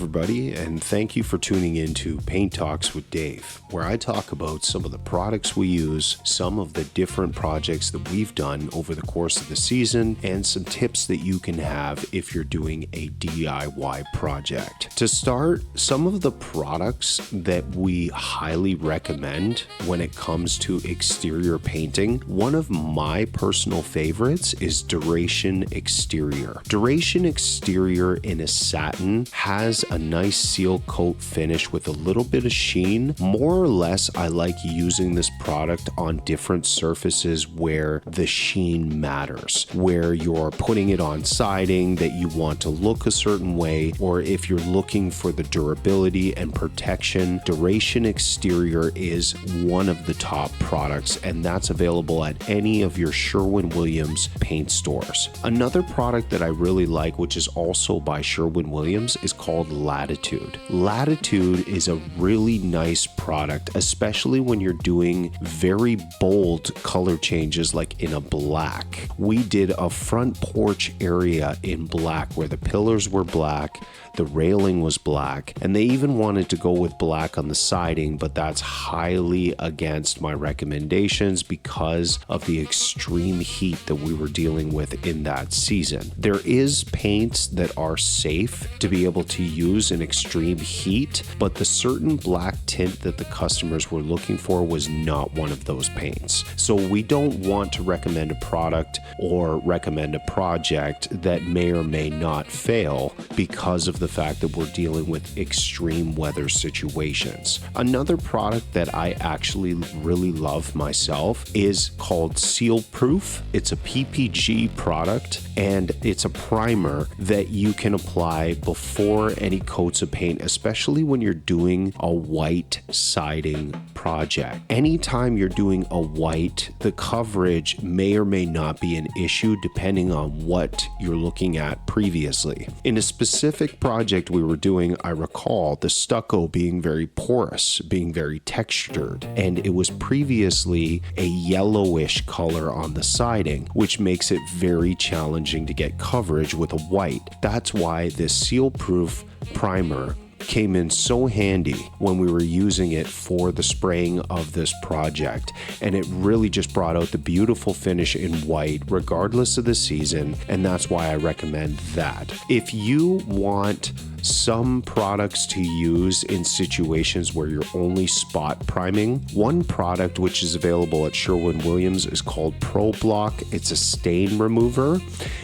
everybody, and thank you for tuning in to Paint Talks with Dave, where I talk about some of the products we use, some of the different projects that we've done over the course of the season, and some tips that you can have if you're doing a DIY project. To start, some of the products that we highly recommend when it comes to exterior painting, one of my personal favorites is Duration Exterior. Duration Exterior in a satin has a nice seal coat finish with a little bit of sheen. More or less, I like using this product on different surfaces where the sheen matters, where you're putting it on siding that you want to look a certain way, or if you're looking for the durability and protection. Duration Exterior is one of the top products, and that's available at any of your Sherwin-Williams paint stores. Another product that I really like, which is also by Sherwin-Williams, is called Latitude. Latitude is a really nice product, especially when you're doing very bold color changes like in a black. We did a front porch area in black where the pillars were black, the railing was black, and they even wanted to go with black on the siding, but that's highly against my recommendations because of the extreme heat that we were dealing with in that season. There is paints that are safe to be able to use in extreme heat, but the certain black tint that the customers were looking for was not one of those paints. So we don't want to recommend a product or recommend a project that may or may not fail because of the fact that we're dealing with extreme weather situations. Another product that I actually really love myself is called Seal Proof. It's a PPG product, and it's a primer that you can apply before any coats of paint, especially when you're doing a white siding project. Anytime you're doing a white, the coverage may or may not be an issue depending on what you're looking at previously. In a specific project we were doing, I recall the stucco being very porous, being very textured, and it was previously a yellowish color on the siding, which makes it very challenging to get coverage with a white. That's why this Seal Proof primer came in so handy when we were using it for the spraying of this project, and it really just brought out the beautiful finish in white regardless of the season, and that's why I recommend that. If you want some products to use in situations where you're only spot priming, one product which is available at Sherwin-Williams is called Pro Block. It's a stain remover.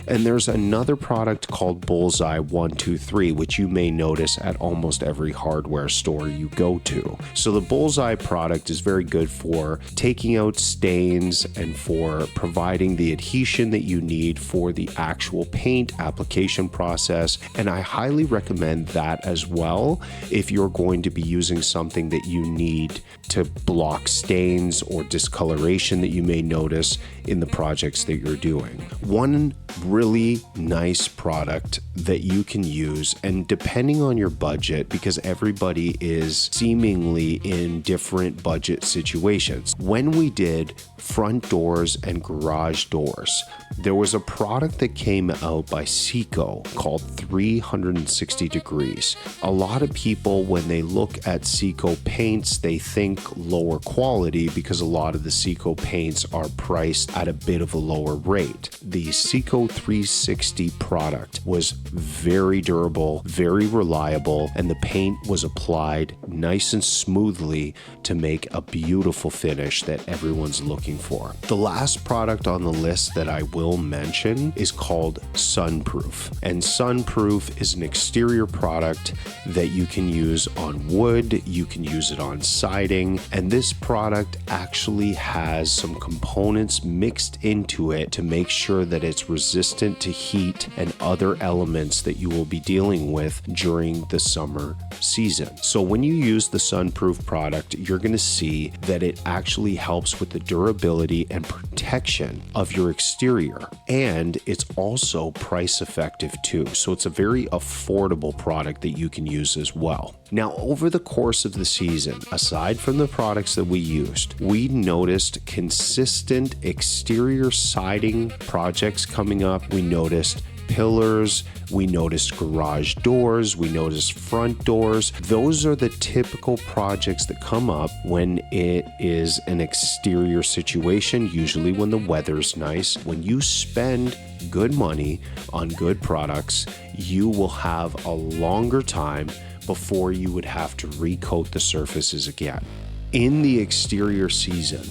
And there's another product called Bullseye 123, which you may notice at almost every hardware store you go to. So the Bullseye product is very good for taking out stains and for providing the adhesion that you need for the actual paint application process. And I highly recommend that as well if you're going to be using something that you need to block stains or discoloration that you may notice in the projects that you're doing. One really nice product that you can use, and depending on your budget, because everybody is seemingly in different budget situations. When we did front doors and garage doors, there was a product that came out by Stucco called 360 Degrees. A lot of people, when they look at Stucco paints, they think lower quality because a lot of the Stucco paints are priced at a bit of a lower rate. The Stucco 360 product was very durable, very reliable, and the paint was applied nice and smoothly to make a beautiful finish that everyone's looking for. The last product on the list that I will mention is called Sunproof. And Sunproof is an exterior product that you can use on wood, you can use it on siding, and this product actually has some components mixed into it to make sure that it's resistant to heat and other elements that you will be dealing with during the summer season. So when you use the Sunproof product, you're going to see that it actually helps with the durability and protection of your exterior. And it's also price effective too. So it's a very affordable product that you can use as well. Now, over the course of the season, aside from the products that we used, we noticed consistent exterior siding projects coming up. We noticed pillars, we noticed garage doors, we noticed front doors. Those are the typical projects that come up when it is an exterior situation, usually when the weather's nice. When you spend good money on good products, you will have a longer time before you would have to recoat the surfaces again. In the exterior season,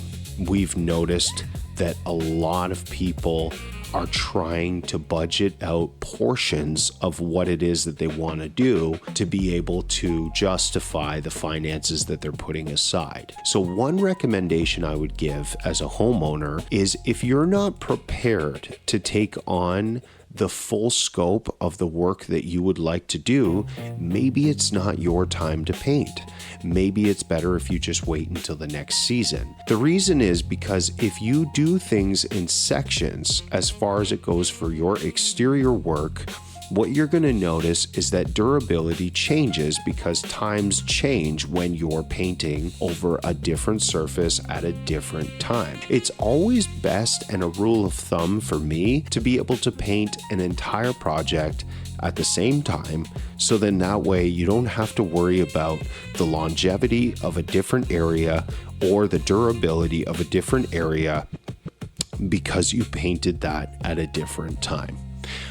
we've noticed that a lot of people are trying to budget out portions of what it is that they want to do to be able to justify the finances that they're putting aside. So one recommendation I would give as a homeowner is, if you're not prepared to take on the full scope of the work that you would like to do, maybe it's not your time to paint. Maybe it's better if you just wait until the next season. The reason is because if you do things in sections as far as it goes for your exterior work, what you're going to notice is that durability changes because times change when you're painting over a different surface at a different time. It's always best, and a rule of thumb for me, to be able to paint an entire project at the same time, so then that way you don't have to worry about the longevity of a different area or the durability of a different area because you painted that at a different time.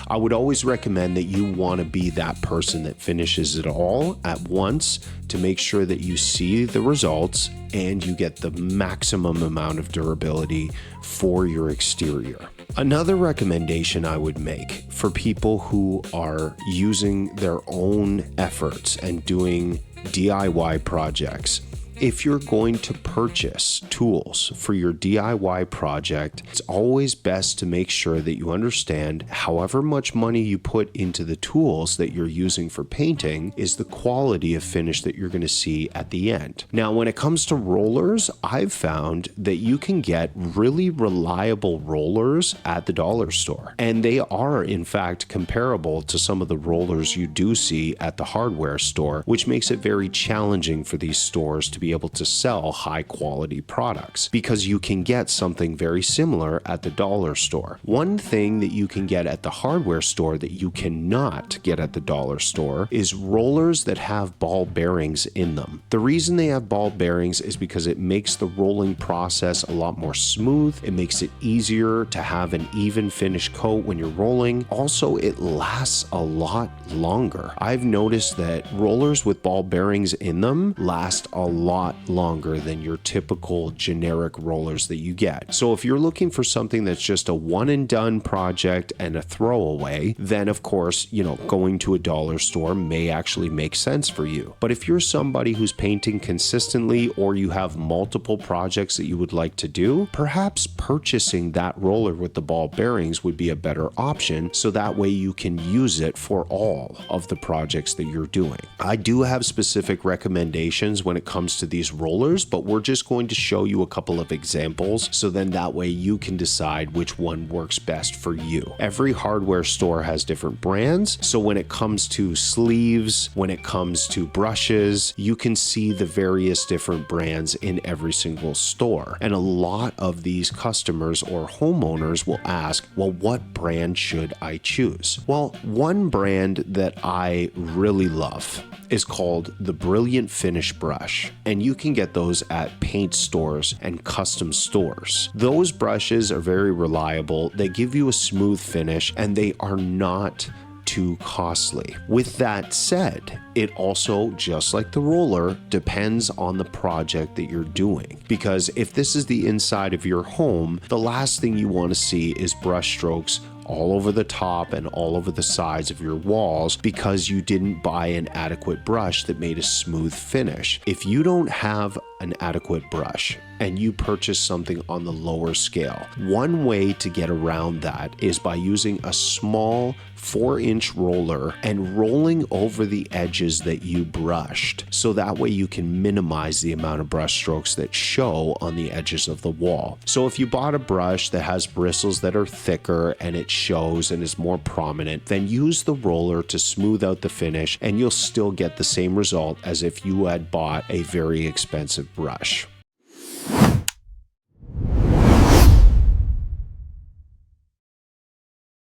I would always recommend that you want to be that person that finishes it all at once to make sure that you see the results and you get the maximum amount of durability for your exterior. Another recommendation I would make for people who are using their own efforts and doing DIY projects: if you're going to purchase tools for your DIY project, it's always best to make sure that you understand however much money you put into the tools that you're using for painting is the quality of finish that you're going to see at the end. Now, when it comes to rollers, I've found that you can get really reliable rollers at the dollar store, and they are in fact comparable to some of the rollers you do see at the hardware store, which makes it very challenging for these stores to be able to sell high quality products because you can get something very similar at the dollar store. One thing that you can get at the hardware store that you cannot get at the dollar store is rollers that have ball bearings in them. The reason they have ball bearings is because it makes the rolling process a lot more smooth. It makes it easier to have an even finish coat when you're rolling. Also, it lasts a lot longer. I've noticed that rollers with ball bearings in them last a lot longer than your typical generic rollers that you get. So if you're looking for something that's just a one and done project and a throwaway, then of course, going to a dollar store may actually make sense for you. But if you're somebody who's painting consistently, or you have multiple projects that you would like to do, perhaps purchasing that roller with the ball bearings would be a better option, so that way you can use it for all of the projects that you're doing. I do have specific recommendations when it comes to these rollers, but we're just going to show you a couple of examples, so then that way you can decide which one works best for you. Every hardware store has different brands, so when it comes to sleeves, when it comes to brushes, you can see the various different brands in every single store. And a lot of these customers or homeowners will ask, well, what brand should I choose? Well, one brand that I really love is called the Brilliant Finish brush, and you can get those at paint stores and custom stores. Those brushes are very reliable. They give you a smooth finish, and they are not too costly. With that said, it also, just like the roller, depends on the project that you're doing. Because if this is the inside of your home, the last thing you want to see is brush strokes all over the top and all over the sides of your walls because you didn't buy an adequate brush that made a smooth finish. If you don't have an adequate brush and you purchase something on the lower scale, one way to get around that is by using a small 4-inch roller and rolling over the edges that you brushed, so that way you can minimize the amount of brush strokes that show on the edges of the wall. So if you bought a brush that has bristles that are thicker and it shows and is more prominent, then use the roller to smooth out the finish, and you'll still get the same result as if you had bought a very expensive brush.